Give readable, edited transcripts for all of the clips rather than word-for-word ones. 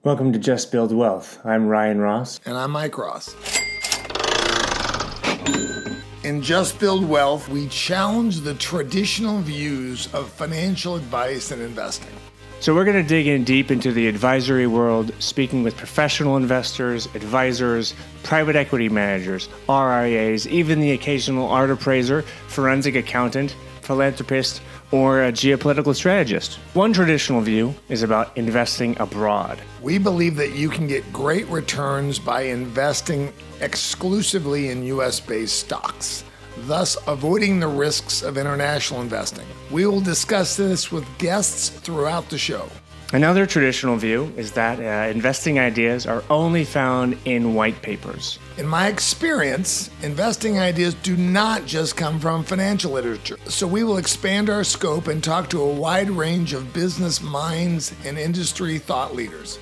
Welcome to Just Build Wealth. I'm Ryan Ross. And I'm Mike Ross. In Just Build Wealth, we challenge the traditional views of financial advice and investing. So we're going to dig in deep into the advisory world, speaking with professional investors, advisors, private equity managers, RIAs, even the occasional art appraiser, forensic accountant, philanthropist, or a geopolitical strategist. One traditional view is about investing abroad. We believe that you can get great returns by investing exclusively in U.S.-based stocks, thus avoiding the risks of international investing. We will discuss this with guests throughout the show. Another traditional view is that investing ideas are only found in white papers. In my experience, investing ideas do not just come from financial literature. So we will expand our scope and talk to a wide range of business minds and industry thought leaders.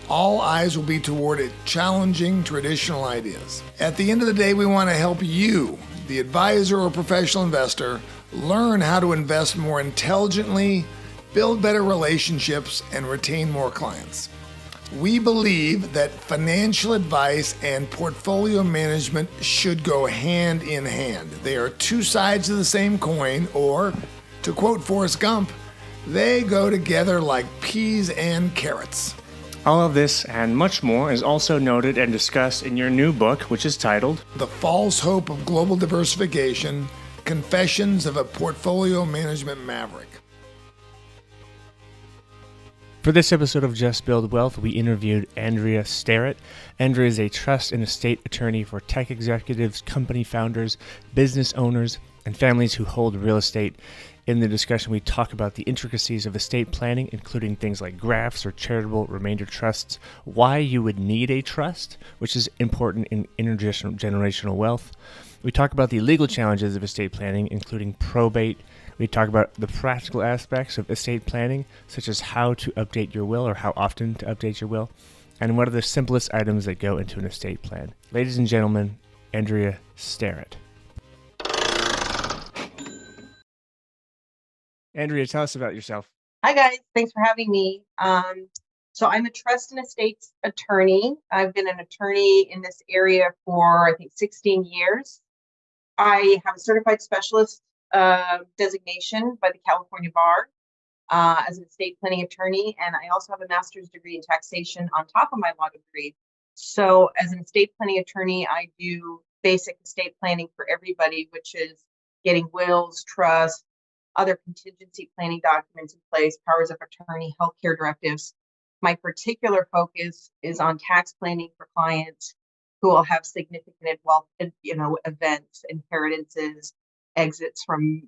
All eyes will be toward it challenging traditional ideas. At the end of the day, we want to help you, the advisor or professional investor, learn how to invest more intelligently, build better relationships, and retain more clients. We believe that financial advice and portfolio management should go hand in hand. They are two sides of the same coin, or, to quote Forrest Gump, they go together like peas and carrots. All of this and much more is also noted and discussed in your new book, which is titled The False Hope of Global Diversification: Confessions of a Portfolio Management Maverick. For this episode of Just Build Wealth, we interviewed Andrea Starrett. Andrea is a trust and estate attorney for tech executives, company founders, business owners, and families who hold real estate. In the discussion, we talk about the intricacies of estate planning, including things like GRATs or charitable remainder trusts, why you would need a trust, which is important in intergenerational wealth. We talk about the legal challenges of estate planning, including probate. We talk about the practical aspects of estate planning, such as how to update your will or how often to update your will, and what are the simplest items that go into an estate plan. Ladies and gentlemen, Andrea Starrett. Andrea, tell us about yourself. Hi, guys. Thanks for having me. So I'm a trust and estates attorney. I've been an attorney in this area for, I think, 16 years. I have a certified specialist designation by the California Bar as an estate planning attorney, and I also have a master's degree in taxation on top of my law degree. So as an estate planning attorney, I do basic estate planning for everybody, which is getting wills, trusts, other contingency planning documents in place, powers of attorney, healthcare directives. My particular focus is on tax planning for clients who will have significant wealth, events, inheritances, exits from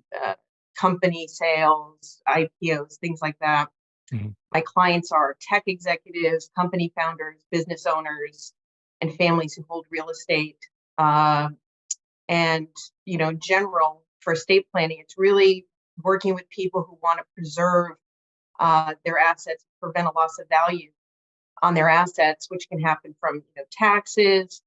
company sales, IPOs, things like that. Mm-hmm. My clients are tech executives, company founders, business owners, and families who hold real estate. And, in general, for estate planning, it's really working with people who want to preserve their assets, prevent a loss of value on their assets, which can happen from taxes,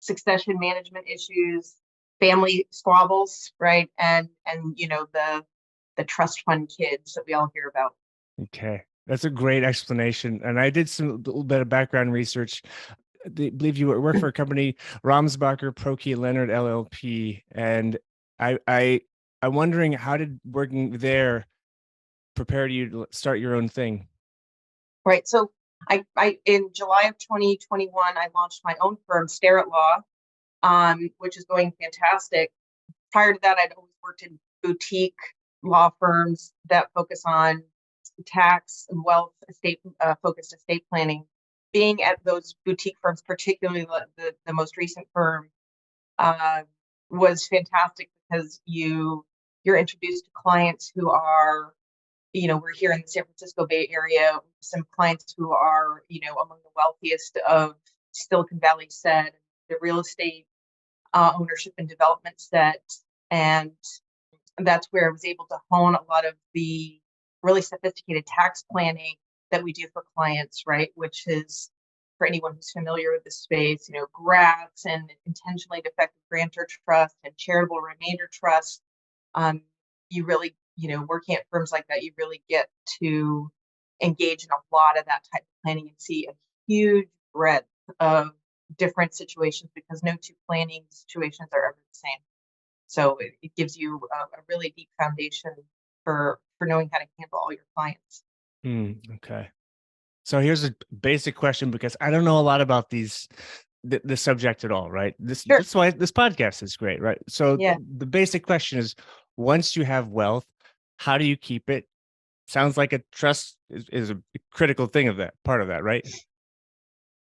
succession management issues, family squabbles, right? And the trust fund kids that we all hear about. Okay, that's a great explanation. And I did a little bit of background research. I believe you work for a company, Ramsbacher, Prokey, Leonard LLP, and I'm wondering, how did working there prepare you to start your own thing? Right. So I in July of 2021, I launched my own firm, Starrett Law, which is going fantastic. Prior to that, I'd always worked in boutique law firms that focus on tax and wealth estate focused estate planning. Being at those boutique firms, particularly the most recent firm, was fantastic because you're introduced to clients who are, we're here in the San Francisco Bay Area, some clients who are, among the wealthiest of Silicon Valley set, the real estate ownership and development set. And that's where I was able to hone a lot of the really sophisticated tax planning that we do for clients, right? Which is, for anyone who's familiar with the space, GRATs and intentionally defective grantor trust and charitable remainder trust. You really, working at firms like that, you really get to engage in a lot of that type of planning and see a huge breadth of different situations because no two planning situations are ever the same. So it gives you a really deep foundation for knowing how to handle all your clients. Okay. So here's a basic question, because I don't know a lot about the subject at all, right? Sure. That's why this podcast is great, right? So Yeah. the basic question is, once you have wealth, how do you keep it? Sounds like a trust is a critical thing of that, part of that, right?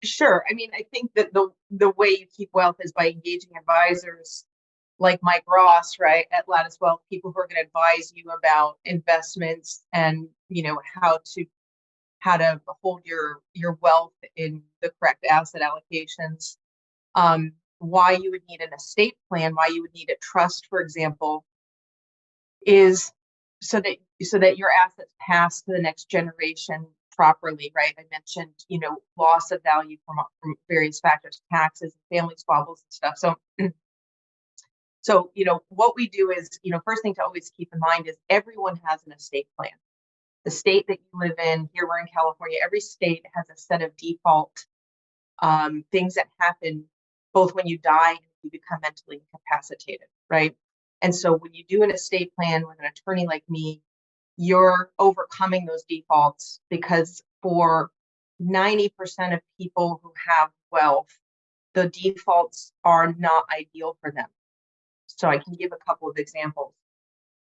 Sure. I mean, I think that the way you keep wealth is by engaging advisors like Mike Ross, right, at Lattice Wealth, people who are going to advise you about investments and, how to hold your wealth in the correct asset allocations. Why you would need an estate plan, why you would need a trust, for example, is so that your assets pass to the next generation properly, right? I mentioned, loss of value from various factors, taxes, family squabbles and stuff. So, what we do is, first thing to always keep in mind is everyone has an estate plan. The state that you live in, here we're in California, every state has a set of default things that happen both when you die and you become mentally incapacitated, right? And so when you do an estate plan with an attorney like me, you're overcoming those defaults because for 90% of people who have wealth, the defaults are not ideal for them. So I can give a couple of examples.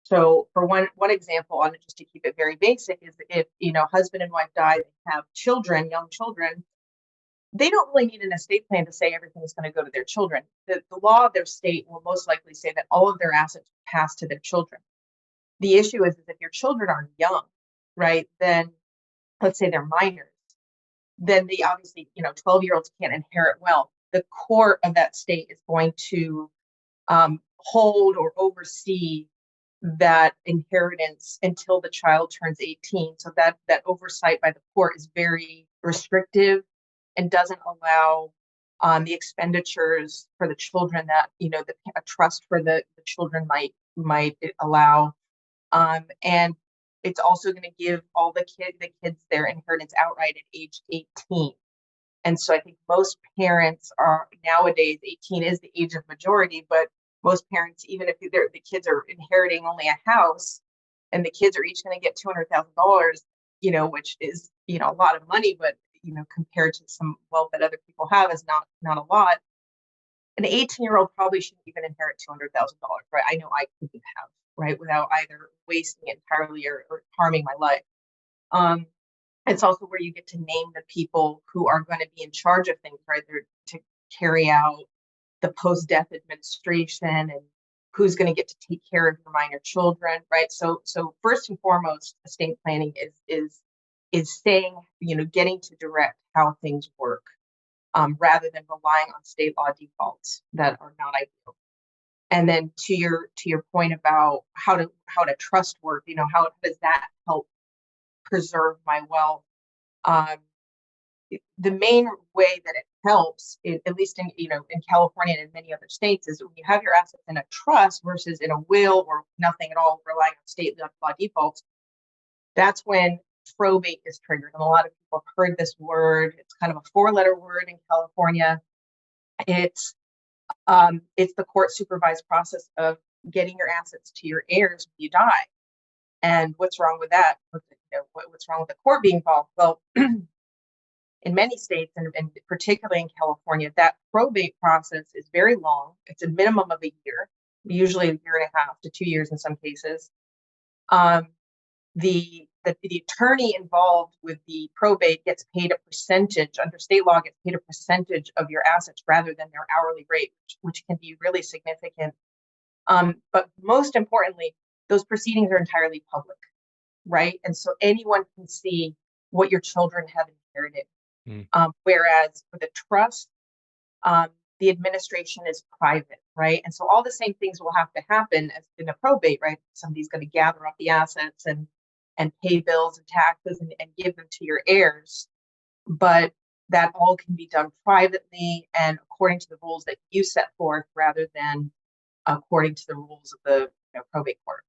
So for one example, on just to keep it very basic, is if husband and wife die, they have children, young children, they don't really need an estate plan to say everything is going to go to their children. The law of their state will most likely say that all of their assets pass to their children. The issue is if your children are young, right, then let's say they're minors, then they obviously, 12-year-olds can't inherit wealth. The court of that state is going to hold or oversee that inheritance until the child turns 18. So that oversight by the court is very restrictive and doesn't allow the expenditures for the children that a trust for the children might allow. And it's also going to give all the kids their inheritance outright at age 18. And so I think most parents are nowadays, 18 is the age of majority, but most parents, even if the kids are inheriting only a house and the kids are each going to get $200,000, which is, a lot of money, but, compared to some wealth that other people have is not a lot. An 18-year-old probably shouldn't even inherit $200,000, right? I know I couldn't have, right, without either wasting it entirely or harming my life. It's also where you get to name the people who are going to be in charge of things, right? They're to carry out the post-death administration and who's going to get to take care of your minor children, right? So first and foremost, estate planning is saying, getting to direct how things work, rather than relying on state law defaults that are not ideal. And then to your point about how to trust work, how does that help preserve my wealth? The main way that it helps, at least in California and in many other states, is when you have your assets in a trust versus in a will or nothing at all, relying on state law defaults. That's when probate is triggered, and a lot of people have heard this word. It's kind of a 4-letter word in California. It's the court supervised process of getting your assets to your heirs when you die. And what's wrong with that? What's wrong with the court being involved? Well, in many states, and particularly in California, that probate process is very long. It's a minimum of a year, usually a year and a half to 2 years in some cases. The attorney involved with the probate gets paid a percentage, under state law, gets paid a percentage of your assets rather than their hourly rate, which can be really significant. But most importantly, those proceedings are entirely public, right? And so anyone can see what your children have inherited. Whereas for the trust, the administration is private, right? And so all the same things will have to happen as in a probate, right? Somebody's going to gather up the assets and pay bills and taxes and give them to your heirs. But that all can be done privately and according to the rules that you set forth rather than according to the rules of the probate court.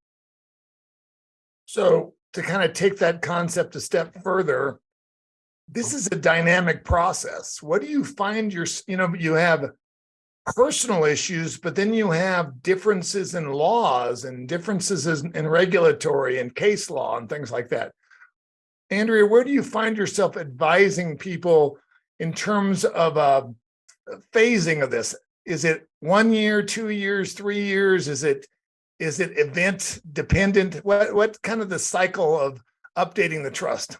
So to kind of take that concept a step further, This is a dynamic process. What do you find you have personal issues, but then you have differences in laws and differences in regulatory and case law and things like that. Andrea, where do you find yourself advising people in terms of phasing of this? Is it 1 year, 2 years, 3 years? Is it event dependent? What kind of the cycle of updating the trust?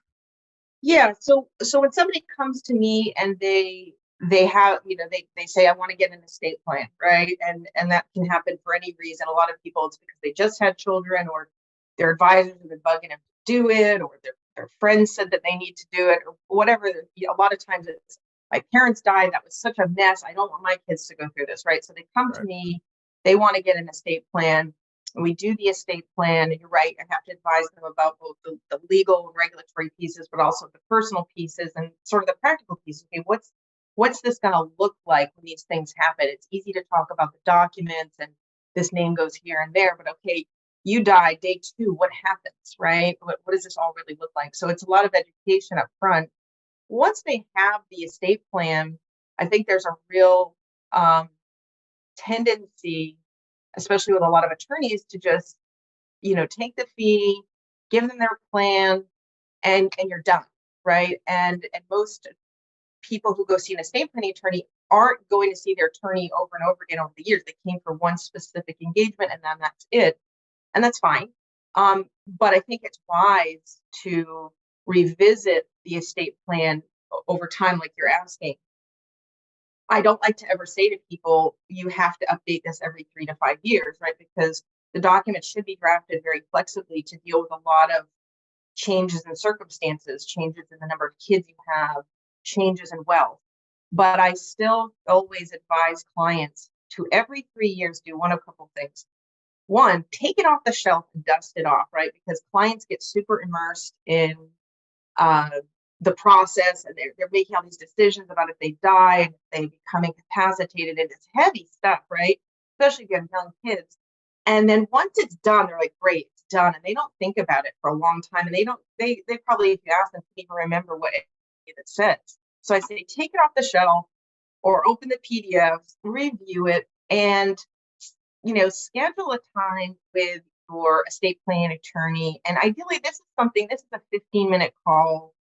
Yeah. So when somebody comes to me and they have, they say, I want to get an estate plan, right? And that can happen for any reason. A lot of people, it's because they just had children, or their advisors have been bugging them to do it, or their friends said that they need to do it, or whatever. A lot of times it's, my parents died, that was such a mess, I don't want my kids to go through this, right? So they come to me, they want to get an estate plan. And we do the estate plan, and you're right, I have to advise them about both the legal and regulatory pieces, but also the personal pieces and sort of the practical pieces. Okay, what's this going to look like when these things happen? It's easy to talk about the documents and this name goes here and there, but okay, you die day 2, what happens, right? What does this all really look like? So it's a lot of education up front. Once they have the estate plan, I think there's a real tendency, especially with a lot of attorneys, to just, take the fee, give them their plan, and you're done, right? And most people who go see an estate planning attorney aren't going to see their attorney over and over again over the years. They came for one specific engagement and then that's it. And that's fine. But I think it's wise to revisit the estate plan over time, like you're asking. I don't like to ever say to people, you have to update this every 3 to 5 years, right? Because the document should be drafted very flexibly to deal with a lot of changes in circumstances, changes in the number of kids you have, changes in wealth. But I still always advise clients to every 3 years do one of a couple things. One, take it off the shelf and dust it off, right? Because clients get super immersed in the process, and they're making all these decisions about if they die, if they become incapacitated, and it's heavy stuff, right? Especially if you have young kids. And then once it's done, they're like, great, it's done. And they don't think about it for a long time. And they probably, if you ask them, can't even remember what it says. So I say, take it off the shelf or open the PDF, review it, and, schedule a time with your estate planning attorney. And ideally, this is a 15-minute call.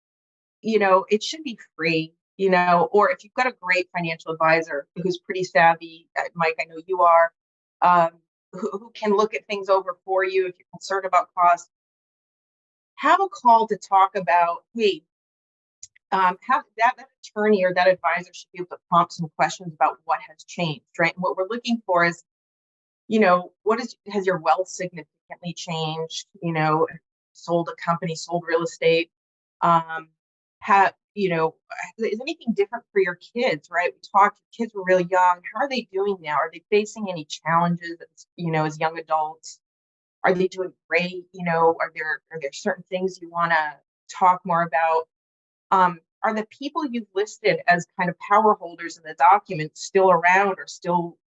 It should be free, or if you've got a great financial advisor who's pretty savvy, Mike, I know you are, who can look at things over for you if you're concerned about cost, have a call to talk about, hey, have that attorney or that advisor should be able to prompt some questions about what has changed, right? And what we're looking for is, has your wealth significantly changed? Sold a company, sold real estate, is anything different for your kids, right? We talked, kids were really young. How are they doing now? Are they facing any challenges, as young adults? Are they doing great? Are there certain things you want to talk more about? Are the people you've listed as kind of power holders in the document still around, or still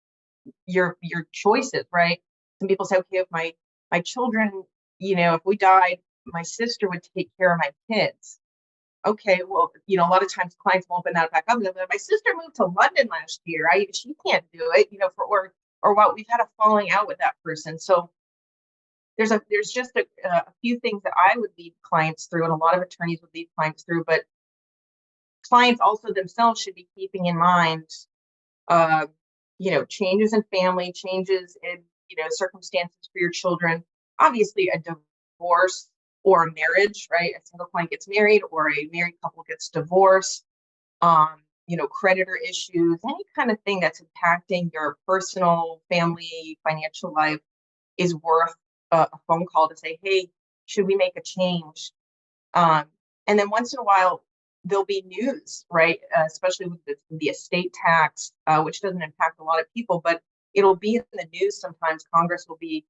your choices, right? Some people say, okay, if my children, if we died, my sister would take care of my kids. Okay, well, a lot of times clients will open that back up. My sister moved to London last year. She can't do it, or what, we've had a falling out with that person. So there's just a few things that I would lead clients through, and a lot of attorneys would lead clients through, but clients also themselves should be keeping in mind, changes in family, changes in, circumstances for your children. Obviously, a divorce or a marriage, right? A single client gets married, or a married couple gets divorced. Creditor issues, any kind of thing that's impacting your personal, family, financial life is worth a phone call to say, hey, should we make a change? And then once in a while, there'll be news, right? Especially with the estate tax, which doesn't impact a lot of people, but it'll be in the news sometimes. Congress will be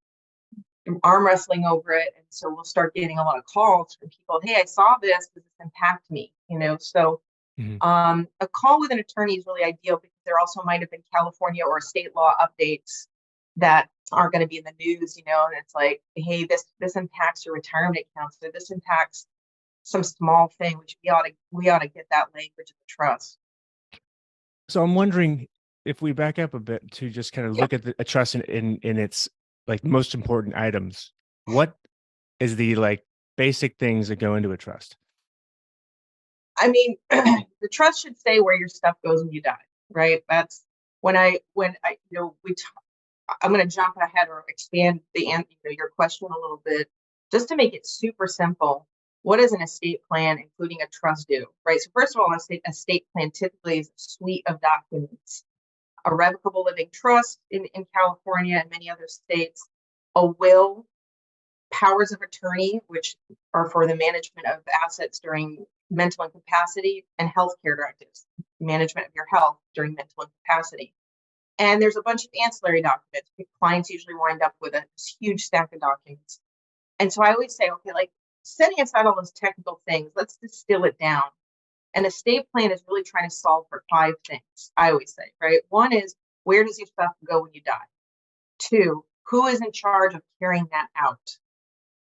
arm wrestling over it. And so we'll start getting a lot of calls from people. Hey, I saw this. Does this impact me? So a call with an attorney is really ideal, because there also might have been California or state law updates that aren't going to be in the news, and it's like, hey, this impacts your retirement accounts, or this impacts some small thing, which we ought to get that language of the trust. So I'm wondering if we back up a bit to just kind of Yeah. look at a trust in its like most important items. What is the like basic things that go into a trust? I mean, the trust should say where your stuff goes when you die, right? That's when I I'm going to jump ahead or expand your question a little bit, just to make it super simple. What does an estate plan, including a trust, do? Right. So first of all, an estate plan typically is a suite of documents: a revocable living trust in California and many other states, a will, powers of attorney, which are for the management of assets during mental incapacity, and healthcare directives, management of your health during mental incapacity. And there's a bunch of ancillary documents. Clients usually wind up with a huge stack of documents. And so I always say, okay, like setting aside all those technical things, let's distill it down. An estate plan is really trying to solve for 5 things, I always say, right? One is, where does your stuff go when you die? 2, who is in charge of carrying that out,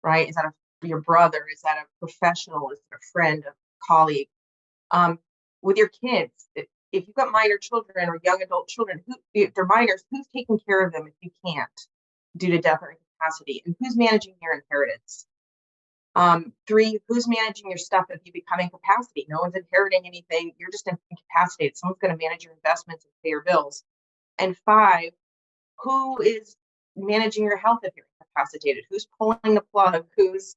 right? Is that your brother? Is that a professional? Is it a friend, a colleague? With your kids, if you've got minor children or young adult children, if they're minors, who's taking care of them if you can't due to death or incapacity? And who's managing their inheritance? 3, who's managing your stuff if you become incapacitated? No one's inheriting anything. You're just incapacitated. Someone's going to manage your investments and pay your bills. And 5, who is managing your health if you're incapacitated? Who's pulling the plug? Who's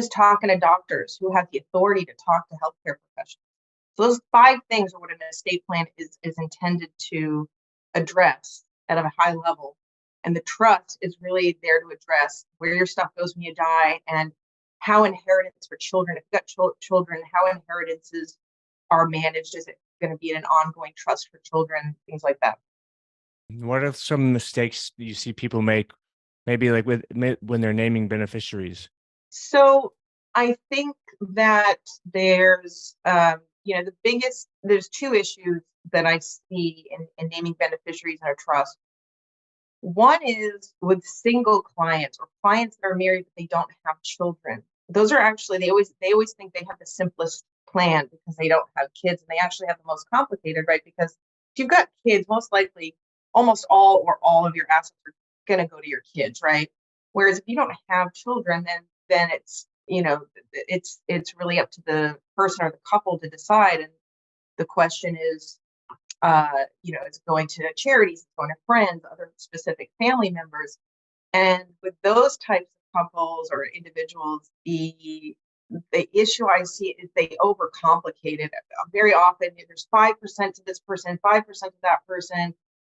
talking to doctors? Who has the authority to talk to healthcare professionals? So those 5 things are what an estate plan is intended to address at a high level. And the trust is really there to address where your stuff goes when you die, and how inheritance for children, if you've got children, how inheritances are managed. Is it going to be an ongoing trust for children? Things like that. What are some mistakes you see people make, maybe like when they're naming beneficiaries? So I think that there's 2 issues that I see in naming beneficiaries in a trust. One is with single clients or clients that are married but they don't have children. Those are actually, they always think they have the simplest plan because they don't have kids, and they actually have the most complicated, right? Because if you've got kids, most likely almost all or all of your assets are going to go to your kids, right? Whereas if you don't have children, then it's it's really up to the person or the couple to decide. And the question is, it's going to charities, it's going to friends, other specific family members. And with those types of couples or individuals, the issue I see is they overcomplicate it. Very often there's 5% to this person, 5% to that person,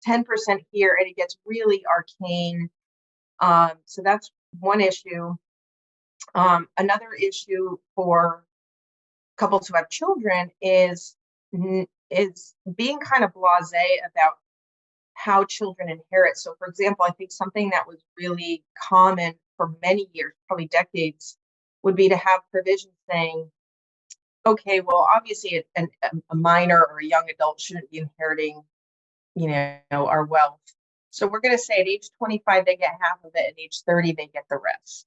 10% here, and it gets really arcane. So that's one issue. Another issue for couples who have children is being kind of blasé about how children inherit. So, for example, I think something that was really common for many years, probably decades, would be to have provisions saying, okay, well, obviously a minor or a young adult shouldn't be inheriting, our wealth. So we're going to say at age 25, they get half of it. At age 30, they get the rest.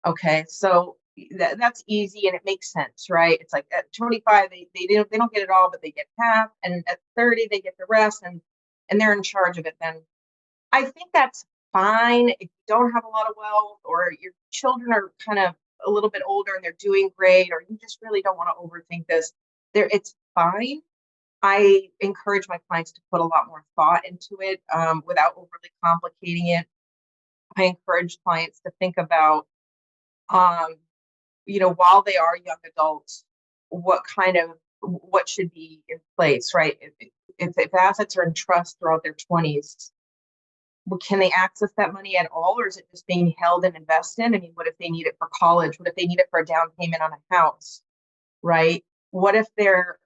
Okay, so that's easy and it makes sense, right? It's like at 25, they don't get it all, but they get half, and at 30, they get the rest, and they're in charge of it. Then I think that's fine if you don't have a lot of wealth, or your children are kind of a little bit older and they're doing great, or you just really don't want to overthink this. It's fine. I encourage my clients to put a lot more thought into it without overly complicating it. I encourage clients to think about, while they are young adults, what should be in place, right? If assets are in trust throughout their 20s, can they access that money at all, or is it just being held and invested? I mean, what if they need it for college? What if they need it for a down payment on a house, right? What if they're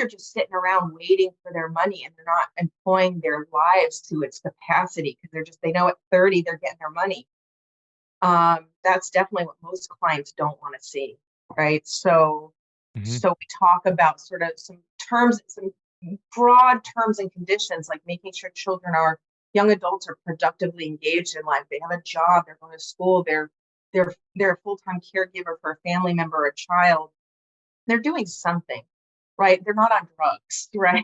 just sitting around waiting for their money and they're not employing their lives to its capacity because they know at 30 they're getting their money? That's definitely what most clients don't want to see, right? So we talk about sort of some broad terms and conditions, like making sure young adults are productively engaged in life. They have a job, they're going to school, they're they're a full-time caregiver for a family member or a child. They're doing something, right? They're not on drugs, right?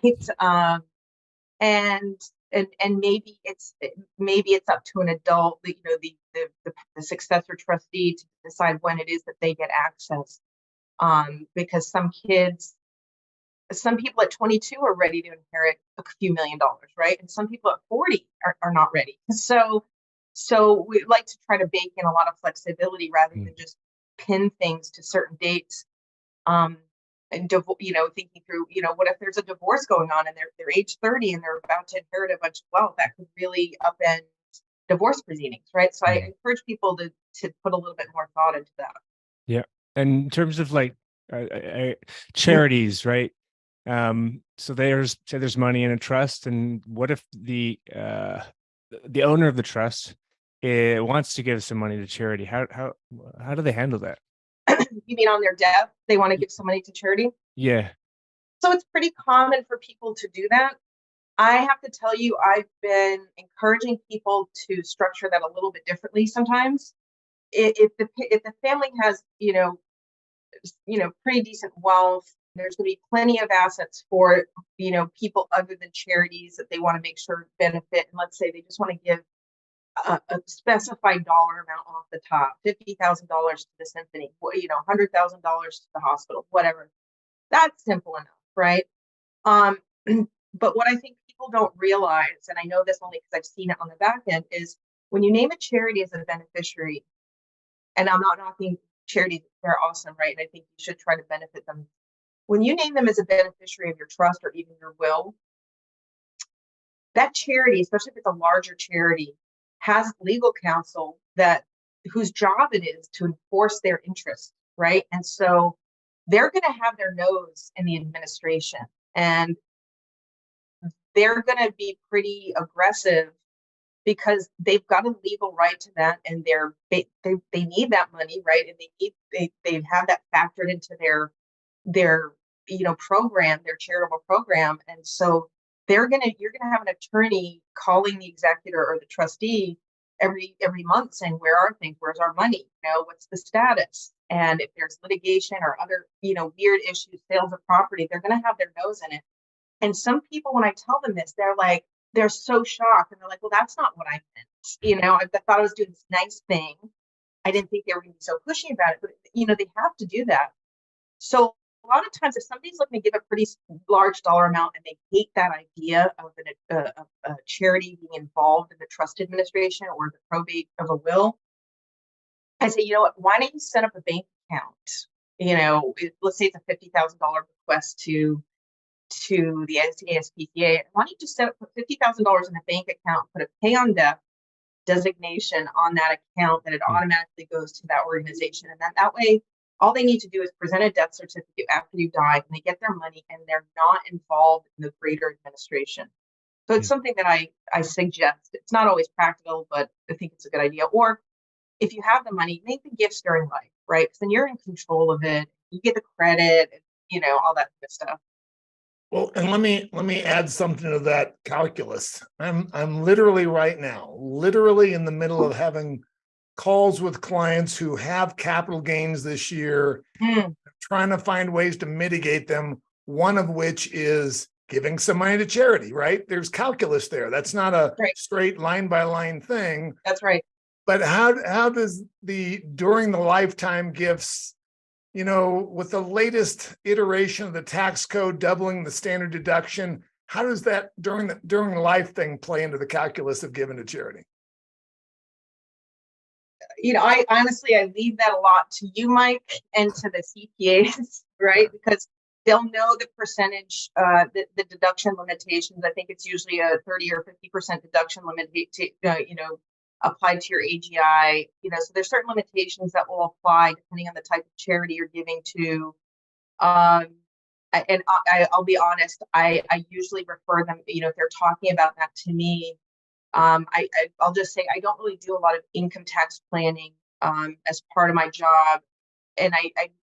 And maybe it's up to an adult, the successor trustee to decide when it is that they get access. Because some people at 22 are ready to inherit a few $1,000,000, right? And some people at 40 are not ready. So we like to try to bake in a lot of flexibility rather than just pin things to certain dates. And thinking through, what if there's a divorce going on and they're age 30 and they're about to inherit a bunch of wealth that could really upend divorce proceedings, right? So I encourage people to put a little bit more thought into that. Yeah. And in terms of like charities, right? So there's money in a trust, and what if the owner of the trust wants to give some money to charity? How do they handle that? You mean on their death, they want to give some money to charity? Yeah. So it's pretty common for people to do that. I have to tell you, I've been encouraging people to structure that a little bit differently sometimes. If the family has, pretty decent wealth, there's going to be plenty of assets for, people other than charities that they want to make sure benefit. And let's say they just want to give a specified dollar amount off the top, $50,000 to the symphony, $100,000 to the hospital, whatever. That's simple enough, right? But what I think people don't realize, and I know this only because I've seen it on the back end, is when you name a charity as a beneficiary, and I'm not knocking charities, they're awesome, right? And I think you should try to benefit them. When you name them as a beneficiary of your trust or even your will, that charity, especially if it's a larger charity, has legal counsel whose job it is to enforce their interests, right? And so they're going to have their nose in the administration, and they're going to be pretty aggressive because they've got a legal right to that, and they need that money, right? And they have that factored into their program, their charitable program, and so you're gonna have an attorney calling the executor or the trustee every month saying, where are things? Where's our money? What's the status? And if there's litigation or other weird issues, sales of property, they're gonna have their nose in it. And some people, when I tell them this, they're so shocked, and they're like, well, that's not what I meant. I thought I was doing this nice thing. I didn't think they were going to be so pushy about it, but they have to do that. So a lot of times, if somebody's looking to give a pretty large dollar amount and they hate that idea of a charity being involved in the trust administration or the probate of a will, I say, why don't you set up a bank account? Let's say it's a $50,000 request to the NCASPCA. Why don't you just put $50,000 in a bank account, put a pay on death designation on that account, that it automatically goes to that organization, and then that way all they need to do is present a death certificate after you die, and they get their money, and they're not involved in the greater administration. So it's something that I suggest. It's not always practical, but I think it's a good idea. Or if you have the money, make the gifts during life, right? Because then you're in control of it. You get the credit, all that good stuff. Well, and let me add something to that calculus. I'm literally right now, in the middle of having calls with clients who have capital gains this year, trying to find ways to mitigate them. One of which is giving some money to charity, right? There's calculus there. That's not a straight line by line thing. That's right. But how does during the lifetime gifts, with the latest iteration of the tax code doubling the standard deduction, how does that during the life thing play into the calculus of giving to charity? I honestly, I leave that a lot to you, Mike, and to the CPAs, right? Because they'll know the percentage, the deduction limitations. I think it's usually a 30 or 50% deduction limit, applied to your AGI. So there's certain limitations that will apply depending on the type of charity you're giving to. And I'll be honest, I usually refer them, if they're talking about that to me, I'll just say I don't really do a lot of income tax planning as part of my job, and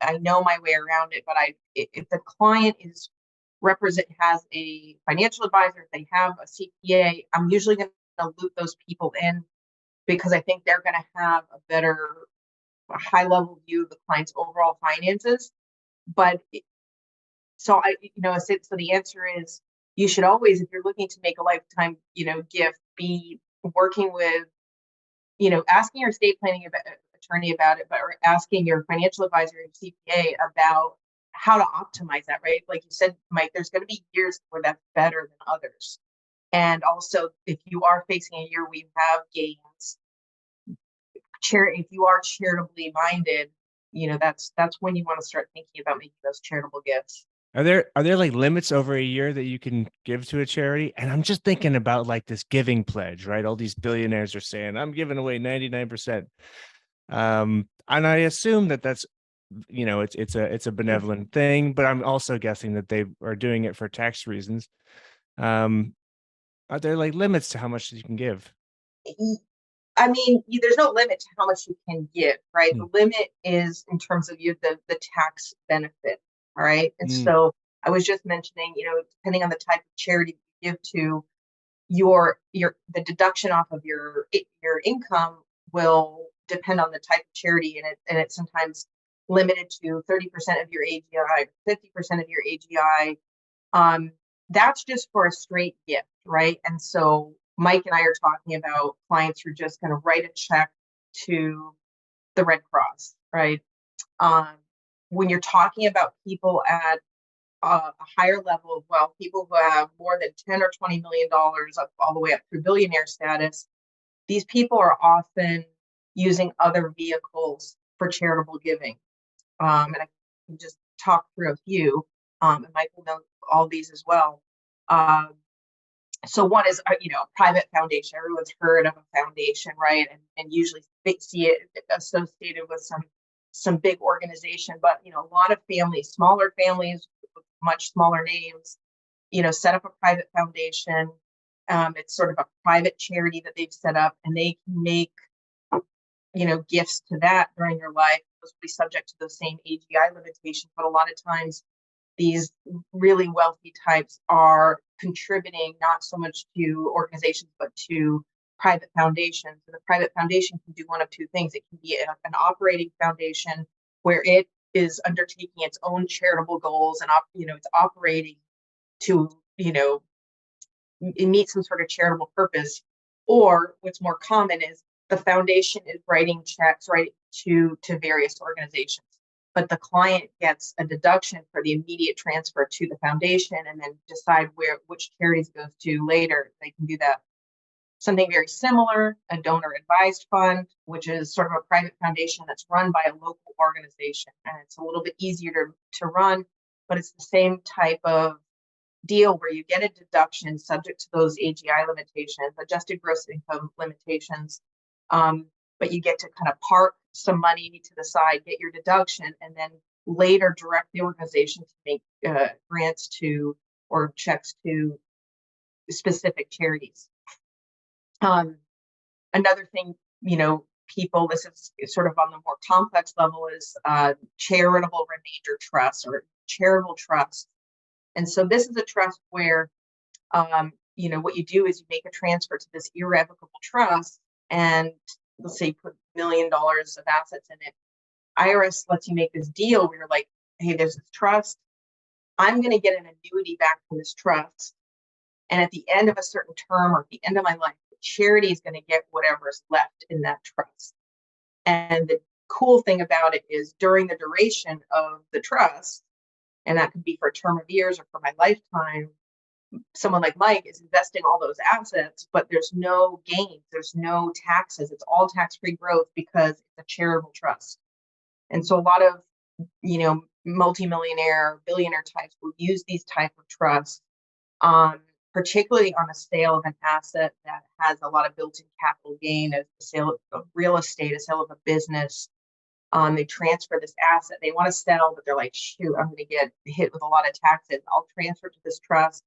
I know my way around it. But if the client has a financial advisor, if they have a CPA, I'm usually going to loop those people in because I think they're going to have a better a high level view of the client's overall finances. But so the answer is you should always, if you're looking to make a lifetime, gift, be working with, asking your estate planning attorney about it, but or asking your financial advisor and CPA about how to optimize that, right? Like you said, Mike, there's going to be years where that's better than others. And also, if you are facing a year where you have gains, if you are charitably minded, that's when you want to start thinking about making those charitable gifts. Are there like limits over a year that you can give to a charity? And I'm just thinking about like this giving pledge, right? All these billionaires are saying, I'm giving away 99%. And I assume that that's, it's a benevolent thing, but I'm also guessing that they are doing it for tax reasons. Are there like limits to how much you can give? I mean, there's no limit to how much you can give, right? The limit is in terms of the tax benefit, all right? And so I was just mentioning, depending on the type of charity you give to, the deduction off of your income will depend on the type of charity, and it's sometimes limited to 30% of your AGI, 50% of your AGI. That's just for a straight gift, right? And so Mike and I are talking about clients who are just going to write a check to the Red Cross, right? When you're talking about people at a higher level of wealth, people who have more than 10 or $20 million up all the way up through billionaire status, these people are often using other vehicles for charitable giving. And I can just talk through a few, and Mike will know all these as well. So one is, private foundation. Everyone's heard of a foundation, right? And usually see it associated with some big organization, but, a lot of families, smaller families, with much smaller names, set up a private foundation. It's sort of a private charity that they've set up, and they can make, gifts to that during their life. Those will be subject to those same AGI limitations, but a lot of times these really wealthy types are contributing not so much to organizations, but to private foundations. And the private foundation can do one of two things. It can be an operating foundation where it is undertaking its own charitable goals and it's operating to meet some sort of charitable purpose. Or what's more common is the foundation is writing checks right to various organizations, but the client gets a deduction for the immediate transfer to the foundation, and then decide which charities it goes to later. They can do that. Something very similar, a donor advised fund, which is sort of a private foundation that's run by a local organization, and it's a little bit easier to run, but it's the same type of deal where you get a deduction subject to those AGI limitations, adjusted gross income limitations, but you get to kind of park some money to the side, get your deduction, and then later direct the organization to make grants to or checks to specific charities. Another thing, people, this is sort of on the more complex level, is charitable remainder trust or charitable trust. And so this is a trust where, what you do is you make a transfer to this irrevocable trust, and let's say you put $1 million of assets in it. IRS lets you make this deal where you're like, hey, there's this trust. I'm going to get an annuity back from this trust. And at the end of a certain term or at the end of my life, the charity is going to get whatever is left in that trust. And the cool thing about it is during the duration of the trust, and that could be for a term of years or for my lifetime, someone like Mike is investing all those assets, but there's no gains, there's no taxes. It's all tax-free growth because it's a charitable trust. And so a lot of, multimillionaire, billionaire types will use these type of trusts, particularly on a sale of an asset that has a lot of built-in capital gain, a sale of real estate, a sale of a business. They transfer this asset. They want to sell, but they're like, shoot, I'm going to get hit with a lot of taxes. I'll transfer to this trust.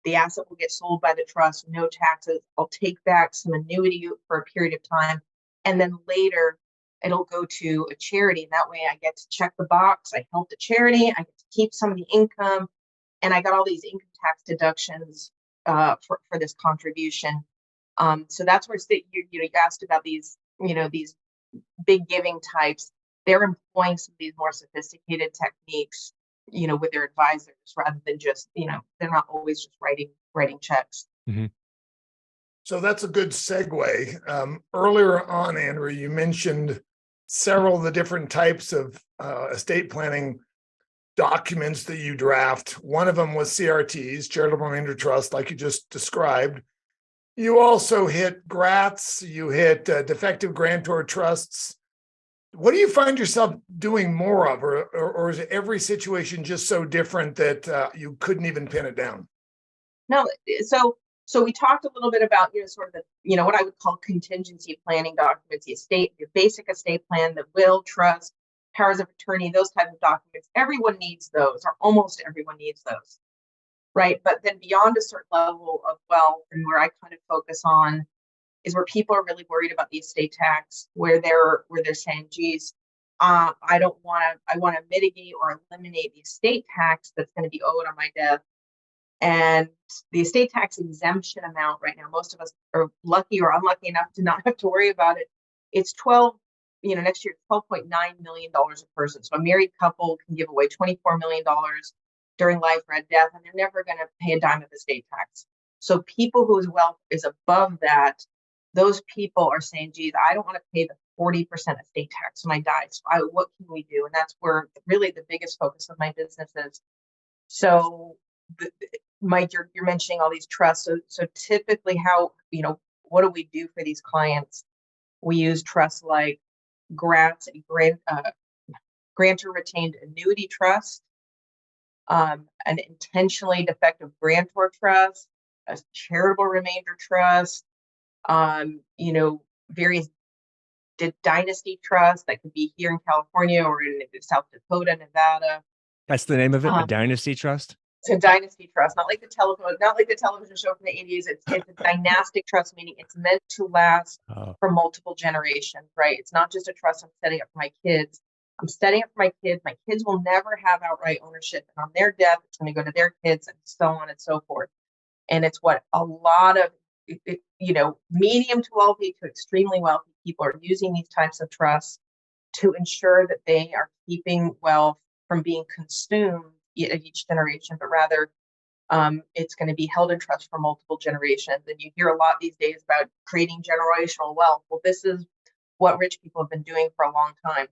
The asset will get sold by the trust, no taxes. I'll take back some annuity for a period of time. And then later it'll go to a charity. And that way I get to check the box. I help the charity. I get to keep some of the income. And I got all these income tax deductions for this contribution. So that's where you asked about these big giving types, they're employing some of these more sophisticated techniques, with their advisors rather than just, they're not always just writing checks. Mm-hmm. So that's a good segue. Earlier on, Andrea, you mentioned several of the different types of estate planning documents that you draft. One of them was CRTs, charitable remainder trust, like you just described. You also hit GRATs, you hit defective grantor trusts. What do you find yourself doing more of, or is every situation just so different that you couldn't even pin it down? No, so we talked a little bit about, sort of the, what I would call contingency planning documents, your basic estate plan, the will, trust, powers of attorney, those type of documents. Everyone needs those, or almost everyone needs those, right? But then beyond a certain level of wealth, and where I kind of focus on is where people are really worried about the estate tax, where they're saying, geez, I want to mitigate or eliminate the estate tax that's going to be owed on my death. And the estate tax exemption amount right now, most of us are lucky or unlucky enough to not have to worry about it. It's next year, $12.9 million a person. So a married couple can give away $24 million during life or at death, and they're never going to pay a dime of estate tax. So people whose wealth is above that, those people are saying, geez, I don't want to pay the 40% estate tax when I die. So what can we do? And that's where really the biggest focus of my business is. So Mike, you're mentioning all these trusts. So typically what do we do for these clients? We use trusts like GRATs, grantor retained annuity trust, an intentionally defective grantor trust, a charitable remainder trust, various dynasty trusts that could be here in California or in South Dakota, Nevada. That's the name of it, a dynasty trust? It's a dynasty trust, not like the television show from the 80s. It's a dynastic trust, meaning it's meant to last for multiple generations, right? It's not just a trust I'm setting up for my kids. I'm setting up for my kids. My kids will never have outright ownership. And on their death, it's going to go to their kids and so on and so forth. And it's what a lot of, medium to wealthy to extremely wealthy people are using these types of trusts to ensure that they are keeping wealth from being consumed at each generation, but rather it's going to be held in trust for multiple generations. And you hear a lot these days about creating generational wealth. Well, this is what rich people have been doing for a long time.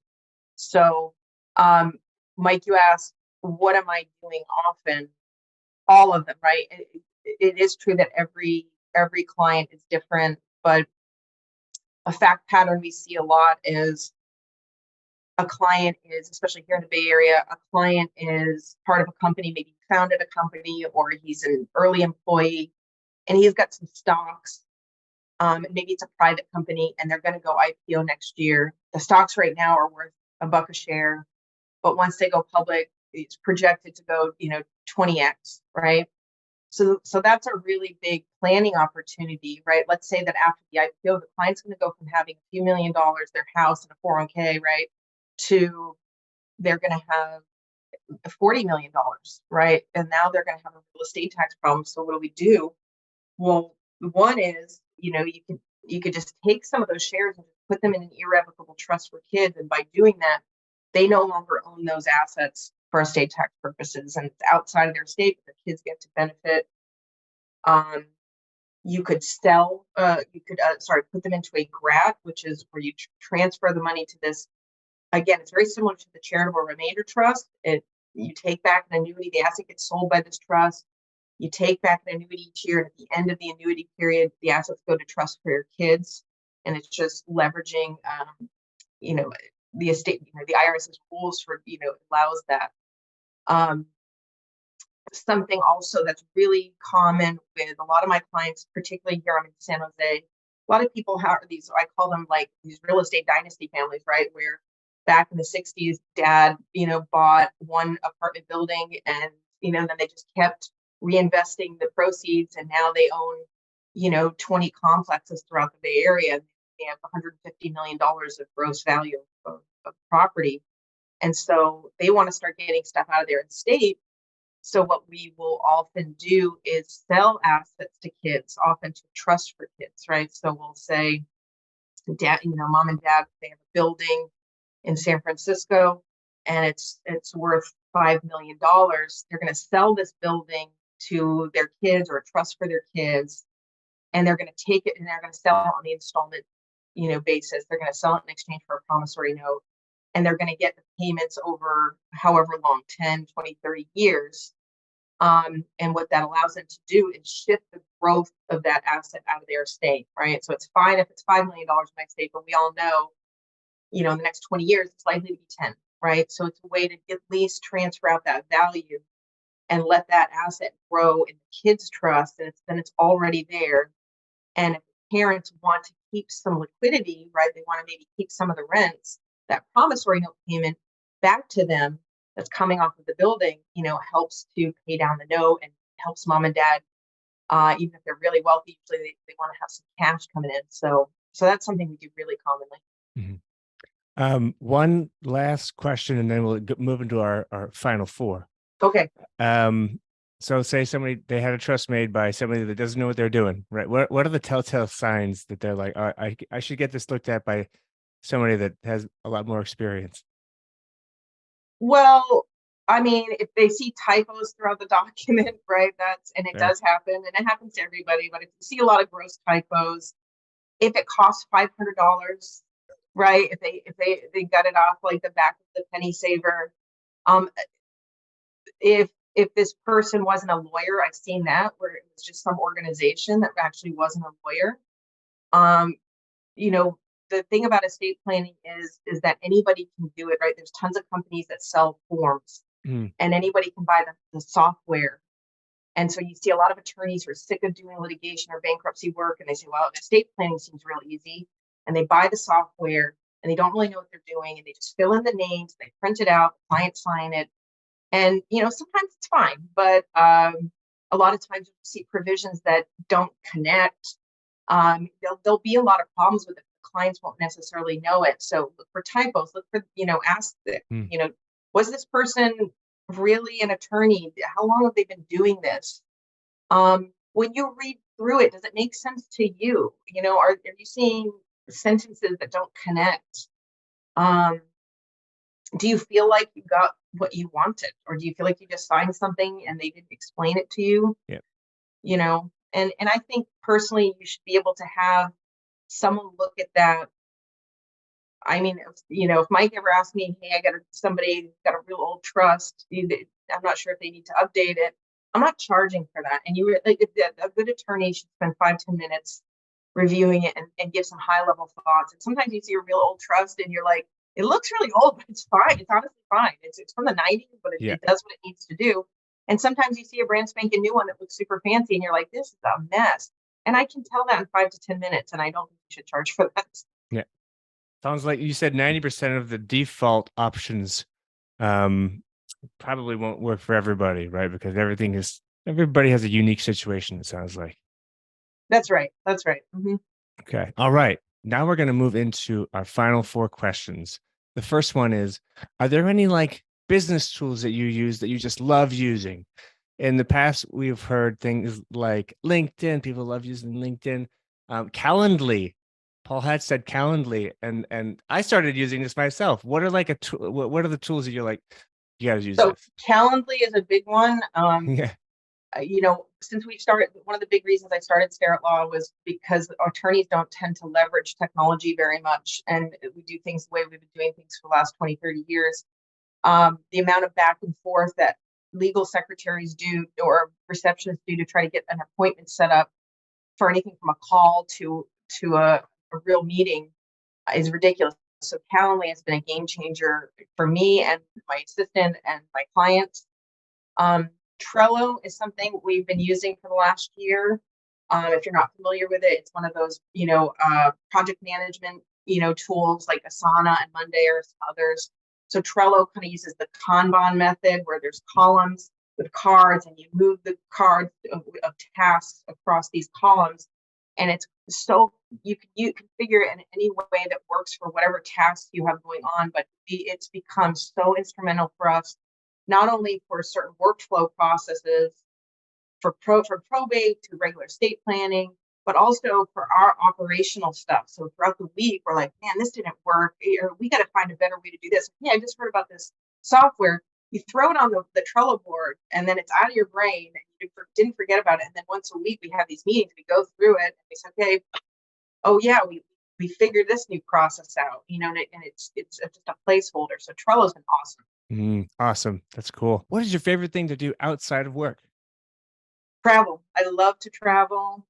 So, Mike, you asked, what am I doing often? All of them, right? It is true that every client is different, but a fact pattern we see a lot is a client is, especially here in the Bay Area, a client is part of a company, maybe founded a company, or he's an early employee, and he's got some stocks. Maybe it's a private company, and they're going to go IPO next year. The stocks right now are worth $1 a share, but once they go public, it's projected to go, 20x, right? So that's a really big planning opportunity, right? Let's say that after the IPO, the client's going to go from having a few $1 million, their house and a 401k, right, to they're going to have $40 million, right? And now they're going to have a real estate tax problem. So what do we do? Well, one is, you could just take some of those shares and put them in an irrevocable trust for kids. And by doing that, they no longer own those assets for estate tax purposes, and it's outside of their estate, but the kids get to benefit. You could put them into a GRAT, which is where you transfer the money to this. Again, it's very similar to the charitable remainder trust. You take back an annuity, the asset gets sold by this trust. You take back an annuity each year, and at the end of the annuity period, the assets go to trust for your kids. And it's just leveraging, the estate, the IRS's rules for, allows that. Something also that's really common with a lot of my clients, particularly here I'm in San Jose, a lot of people have these, I call them like these real estate dynasty families, right? Where back in the 60s, dad, bought one apartment building and, then they just kept reinvesting the proceeds, and now they own, 20 complexes throughout the Bay Area. They have $150 million of gross value of property. And so they want to start getting stuff out of their estate. So what we will often do is sell assets to kids, often to trust for kids, right? So we'll say, dad, mom and dad, they have a building in San Francisco, and it's worth $5 million. They're going to sell this building to their kids or a trust for their kids, and they're going to take it and they're going to sell it on the installment, basis. They're going to sell it in exchange for a promissory note, and they're going to get the payments over however long, 10, 20, 30 years. And what that allows them to do is shift the growth of that asset out of their estate, right? So it's fine if it's $5 million in my estate, but we all know, in the next 20 years, it's likely to be 10, right? So it's a way to at least transfer out that value and let that asset grow in the kids' trust, and then it's already there. And if parents want to keep some liquidity, right, they want to maybe keep some of the rents, that promissory note payment back to them that's coming off of the building, helps to pay down the note and helps mom and dad, even if they're really wealthy, usually they want to have some cash coming in. So that's something we do really commonly. Mm-hmm. One last question, and then we'll move into our final four. Okay. So say they had a trust made by somebody that doesn't know what they're doing, right? What are the telltale signs that they're like, I should get this looked at by somebody that has a lot more experience? Well, I mean, if they see typos throughout the document, right, it does happen, and it happens to everybody, but if you see a lot of gross typos, if it costs $500, right, if they got it off like the back of the penny saver, if this person wasn't a lawyer, I've seen that where it was just some organization that actually wasn't a lawyer. The thing about estate planning is that anybody can do it, right? There's tons of companies that sell forms, and anybody can buy the software. And so you see a lot of attorneys who are sick of doing litigation or bankruptcy work, and they say, well, estate planning seems real easy. And they buy the software, and they don't really know what they're doing, and they just fill in the names, they print it out, the client sign it. And, sometimes it's fine, but a lot of times you see provisions that don't connect. There'll be a lot of problems with it. Clients won't necessarily know it. So look for typos, look for, ask, was this person really an attorney? How long have they been doing this? When you read through it, does it make sense to you? Are you seeing sentences that don't connect? Do you feel like you got what you wanted, or do you feel like you just signed something and they didn't explain it to you? Yeah. And I think personally, you should be able to have someone look at that. I mean, if Mike ever asked me, hey, somebody got a real old trust, I'm not sure if they need to update it. I'm not charging for that. And a good attorney should spend 5-10 minutes reviewing it and give some high level thoughts. And sometimes you see a real old trust and you're like, it looks really old, but it's fine. It's honestly fine. It's from the 90s, but it does what it needs to do. And sometimes you see a brand spanking new one that looks super fancy and you're like, this is a mess. And I can tell that in 5 to 10 minutes, and I don't think you should charge for that. Yeah. Sounds like you said 90% of the default options probably won't work for everybody, right? Because everybody has a unique situation, it sounds like. That's right. Mm-hmm. Okay. All right. Now we're going to move into our final 4 questions. The first one is, are there any business tools that you use that you just love using? In the past, we've heard things like LinkedIn. People love using LinkedIn. Calendly. Paul had said Calendly, and I started using this myself. What are what are the tools that you're like, you got to use this? Calendly is a big one. Yeah. Since we started, one of the big reasons I started Starrett Law was because attorneys don't tend to leverage technology very much. And we do things the way we've been doing things for the last 20, 30 years. The amount of back and forth that legal secretaries do or receptionists do to try to get an appointment set up for anything from a call to a real meeting is ridiculous. So Calendly has been a game changer for me and my assistant and my clients. Trello is something we've been using for the last year. If you're not familiar with it, it's one of those, project management, tools like Asana and Monday or some others. So Trello kind of uses the Kanban method where there's columns with cards and you move the cards of tasks across these columns. And it's so you configure it in any way that works for whatever tasks you have going on, but it's become so instrumental for us, not only for certain workflow processes, from probate to regular estate planning, but also for our operational stuff. So throughout the week, we're like, man, this didn't work, or we got to find a better way to do this. Yeah, I just heard about this software. You throw it on the Trello board, and then it's out of your brain. And you didn't forget about it. And then once a week, we have these meetings. We go through it, and we say, okay, oh yeah, we figured this new process out, and it's just a placeholder. So Trello's been awesome. Awesome. That's cool. What is your favorite thing to do outside of work? Travel. I love to travel.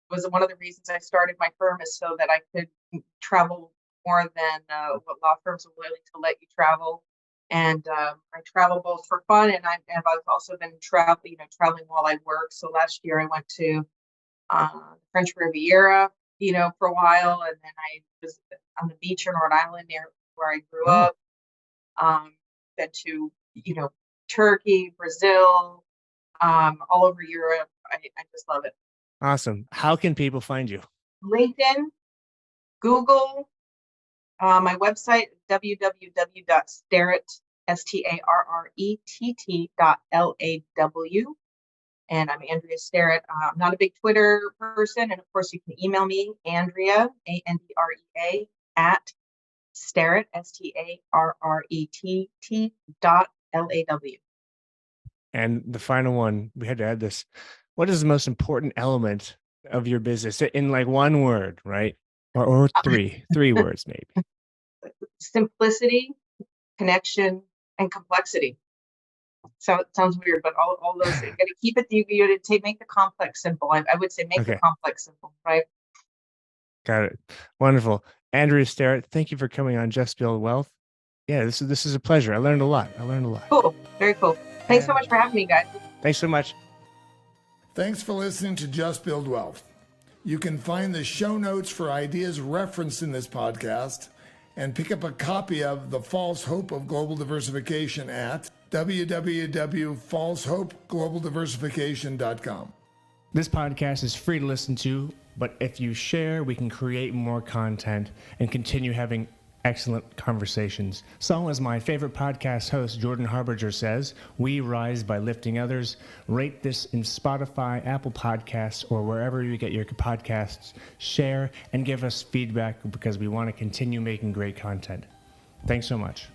Was one of the reasons I started my firm, is so that I could travel more than what law firms are willing to let you travel. And I travel both for fun, and I've also been traveling while I work. So last year I went to the French Riviera, for a while, and then I was on the beach in Rhode Island, near where I grew up. Been to Turkey, Brazil, all over Europe. I just love it. Awesome. How can people find you? LinkedIn, Google, my website, www.starrett, starrett.law. And I'm Andrea Starrett. I'm not a big Twitter person. And of course, you can email me, Andrea, Andrea, at Starrett, starrett.law. And the final one, we had to add this. What is the most important element of your business in like one word, right? Or three words, maybe. Simplicity, connection, and complexity. So it sounds weird, but all those, you got to keep it, you got to make the complex simple. I would say make the complex simple, right? Got it. Wonderful. Andrea Starrett, thank you for coming on Just Build Wealth. Yeah, this is a pleasure. I learned a lot. Cool. Very cool. Thanks so much for having me, guys. Thanks so much. Thanks for listening to Just Build Wealth. You can find the show notes for ideas referenced in this podcast and pick up a copy of The False Hope of Global Diversification at www.falsehopeglobaldiversification.com. This podcast is free to listen to, but if you share, we can create more content and continue having excellent conversations. So, as my favorite podcast host, Jordan Harbinger, says, we rise by lifting others. Rate this in Spotify, Apple Podcasts, or wherever you get your podcasts. Share and give us feedback, because we want to continue making great content. Thanks so much.